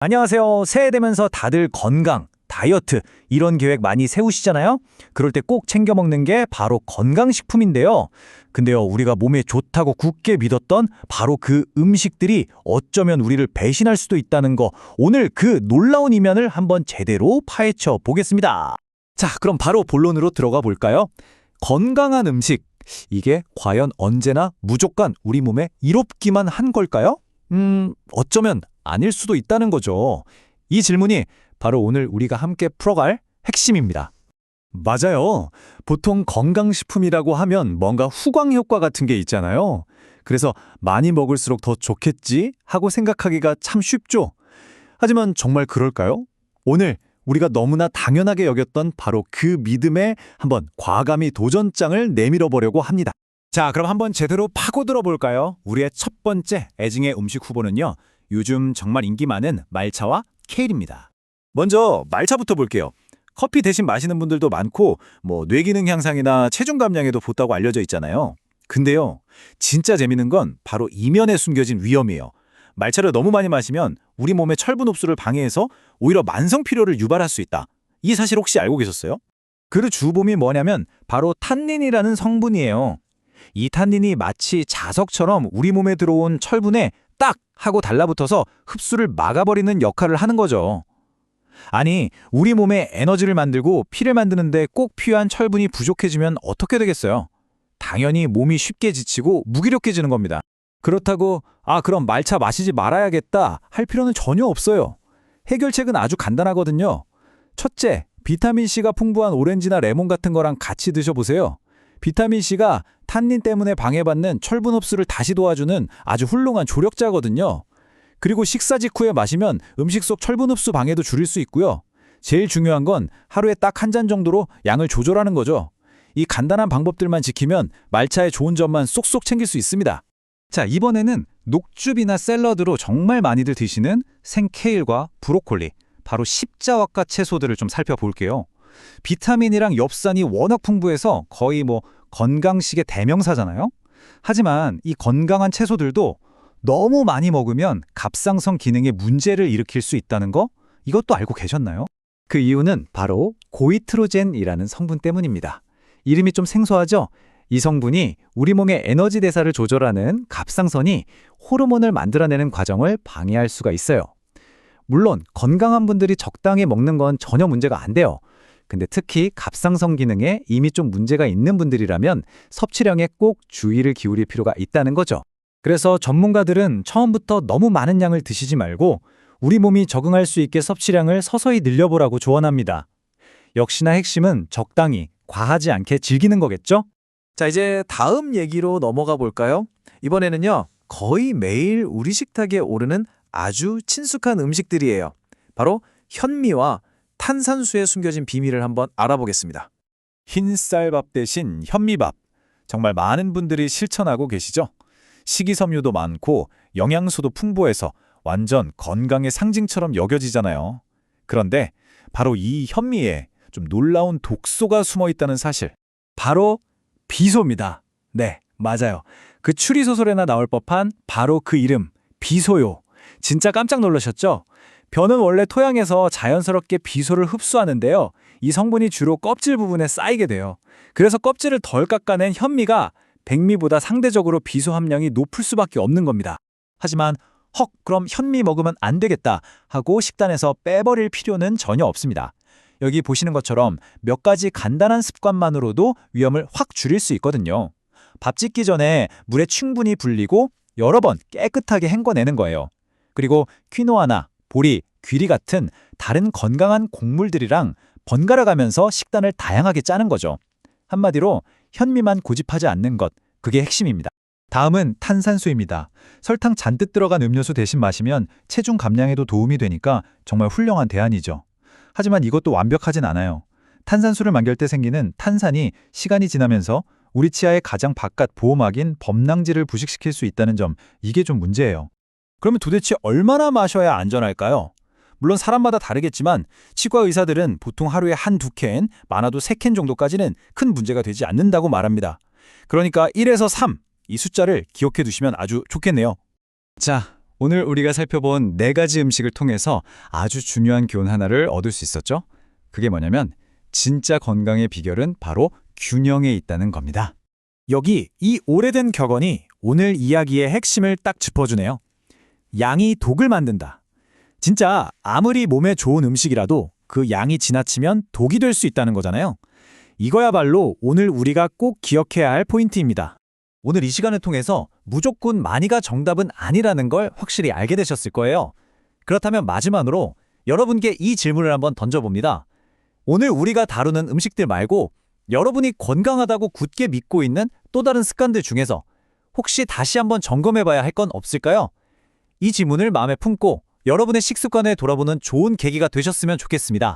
안녕하세요. 새해 되면서 다들 건강, 다이어트 이런 계획 많이 세우시잖아요? 그럴 때 꼭 챙겨 먹는 게 바로 건강식품인데요. 근데요, 우리가 몸에 좋다고 굳게 믿었던 바로 그 음식들이 어쩌면 우리를 배신할 수도 있다는 거, 오늘 그 놀라운 이면을 한번 제대로 파헤쳐 보겠습니다. 자, 그럼 바로 본론으로 들어가 볼까요? 건강한 음식, 이게 과연 언제나 무조건 우리 몸에 이롭기만 한 걸까요? 어쩌면 아닐 수도 있다는 거죠. 이 질문이 바로 오늘 우리가 함께 풀어갈 핵심입니다. 맞아요. 보통 건강식품이라고 하면 뭔가 후광 효과 같은 게 있잖아요. 그래서 많이 먹을수록 더 좋겠지 하고 생각하기가 참 쉽죠. 하지만 정말 그럴까요? 오늘 우리가 너무나 당연하게 여겼던 바로 그 믿음에 한번 과감히 도전장을 내밀어 보려고 합니다. 자, 그럼 한번 제대로 파고들어 볼까요? 우리의 첫 번째 애증의 음식 후보는요. 요즘 정말 인기 많은 말차와 케일입니다. 먼저 말차부터 볼게요. 커피 대신 마시는 분들도 많고 뇌기능 향상이나 체중 감량에도 좋다고 알려져 있잖아요. 근데요, 진짜 재밌는 건 바로 이면에 숨겨진 위험이에요. 말차를 너무 많이 마시면 우리 몸의 철분 흡수를 방해해서 오히려 만성 피로를 유발할 수 있다. 이 사실 혹시 알고 계셨어요? 그 주범이 뭐냐면 바로 탄닌이라는 성분이에요. 이 탄닌이 마치 자석처럼 우리 몸에 들어온 철분에 딱 하고 달라붙어서 흡수를 막아버리는 역할을 하는 거죠. 아니, 우리 몸에 에너지를 만들고 피를 만드는데 꼭 필요한 철분이 부족해지면 어떻게 되겠어요? 당연히 몸이 쉽게 지치고 무기력해지는 겁니다. 그렇다고 그럼 말차 마시지 말아야겠다 할 필요는 전혀 없어요. 해결책은 아주 간단하거든요. 첫째, 비타민C가 풍부한 오렌지나 레몬 같은 거랑 같이 드셔보세요. 비타민C가 탄닌 때문에 방해받는 철분 흡수를 다시 도와주는 아주 훌륭한 조력자거든요. 그리고 식사 직후에 마시면 음식 속 철분 흡수 방해도 줄일 수 있고요. 제일 중요한 건 하루에 딱 한 잔 정도로 양을 조절하는 거죠. 이 간단한 방법들만 지키면 말차의 좋은 점만 쏙쏙 챙길 수 있습니다. 자, 이번에는 녹즙이나 샐러드로 정말 많이들 드시는 생케일과 브로콜리, 바로 십자화과 채소들을 좀 살펴볼게요. 비타민이랑 엽산이 워낙 풍부해서 거의 건강식의 대명사잖아요. 하지만 이 건강한 채소들도 너무 많이 먹으면 갑상선 기능에 문제를 일으킬 수 있다는 거, 이것도 알고 계셨나요? 그 이유는 바로 고이트로젠이라는 성분 때문입니다. 이름이 좀 생소하죠? 이 성분이 우리 몸의 에너지 대사를 조절하는 갑상선이 호르몬을 만들어내는 과정을 방해할 수가 있어요. 물론 건강한 분들이 적당히 먹는 건 전혀 문제가 안 돼요. 근데 특히 갑상선 기능에 이미 좀 문제가 있는 분들이라면 섭취량에 꼭 주의를 기울일 필요가 있다는 거죠. 그래서 전문가들은 처음부터 너무 많은 양을 드시지 말고 우리 몸이 적응할 수 있게 섭취량을 서서히 늘려보라고 조언합니다. 역시나 핵심은 적당히, 과하지 않게 즐기는 거겠죠? 자, 이제 다음 얘기로 넘어가 볼까요? 이번에는요, 거의 매일 우리 식탁에 오르는 아주 친숙한 음식들이에요. 바로 현미와 탄산수에 숨겨진 비밀을 한번 알아보겠습니다. 흰쌀밥 대신 현미밥. 정말 많은 분들이 실천하고 계시죠? 식이섬유도 많고 영양소도 풍부해서 완전 건강의 상징처럼 여겨지잖아요. 그런데 바로 이 현미에 좀 놀라운 독소가 숨어 있다는 사실. 바로 비소입니다. 네, 맞아요. 그 추리소설에나 나올 법한 바로 그 이름, 비소요. 진짜 깜짝 놀라셨죠? 벼는 원래 토양에서 자연스럽게 비소를 흡수하는데요. 이 성분이 주로 껍질 부분에 쌓이게 돼요. 그래서 껍질을 덜 깎아낸 현미가 백미보다 상대적으로 비소 함량이 높을 수밖에 없는 겁니다. 하지만 그럼 현미 먹으면 안 되겠다 하고 식단에서 빼버릴 필요는 전혀 없습니다. 여기 보시는 것처럼 몇 가지 간단한 습관만으로도 위험을 확 줄일 수 있거든요. 밥 짓기 전에 물에 충분히 불리고 여러 번 깨끗하게 헹궈내는 거예요. 그리고 퀴노아나 보리, 귀리 같은 다른 건강한 곡물들이랑 번갈아 가면서 식단을 다양하게 짜는 거죠. 한마디로 현미만 고집하지 않는 것, 그게 핵심입니다. 다음은 탄산수입니다. 설탕 잔뜩 들어간 음료수 대신 마시면 체중 감량에도 도움이 되니까 정말 훌륭한 대안이죠. 하지만 이것도 완벽하진 않아요. 탄산수를 만들 때 생기는 탄산이 시간이 지나면서 우리 치아의 가장 바깥 보호막인 범랑질을 부식시킬 수 있다는 점, 이게 좀 문제예요. 그러면 도대체 얼마나 마셔야 안전할까요? 물론 사람마다 다르겠지만 치과 의사들은 보통 하루에 한두 캔, 많아도 3캔 정도까지는 큰 문제가 되지 않는다고 말합니다. 그러니까 1에서 3, 이 숫자를 기억해 두시면 아주 좋겠네요. 자, 오늘 우리가 살펴본 4가지 음식을 통해서 아주 중요한 교훈 하나를 얻을 수 있었죠? 그게 뭐냐면 진짜 건강의 비결은 바로 균형에 있다는 겁니다. 여기 이 오래된 격언이 오늘 이야기의 핵심을 딱 짚어주네요. 양이 독을 만든다. 진짜 아무리 몸에 좋은 음식이라도 그 양이 지나치면 독이 될 수 있다는 거잖아요. 이거야말로 오늘 우리가 꼭 기억해야 할 포인트입니다. 오늘 이 시간을 통해서 무조건 많이가 정답은 아니라는 걸 확실히 알게 되셨을 거예요. 그렇다면 마지막으로 여러분께 이 질문을 한번 던져봅니다. 오늘 우리가 다루는 음식들 말고 여러분이 건강하다고 굳게 믿고 있는 또 다른 습관들 중에서 혹시 다시 한번 점검해봐야 할 건 없을까요? 이 질문을 마음에 품고 여러분의 식습관을 돌아보는 좋은 계기가 되셨으면 좋겠습니다.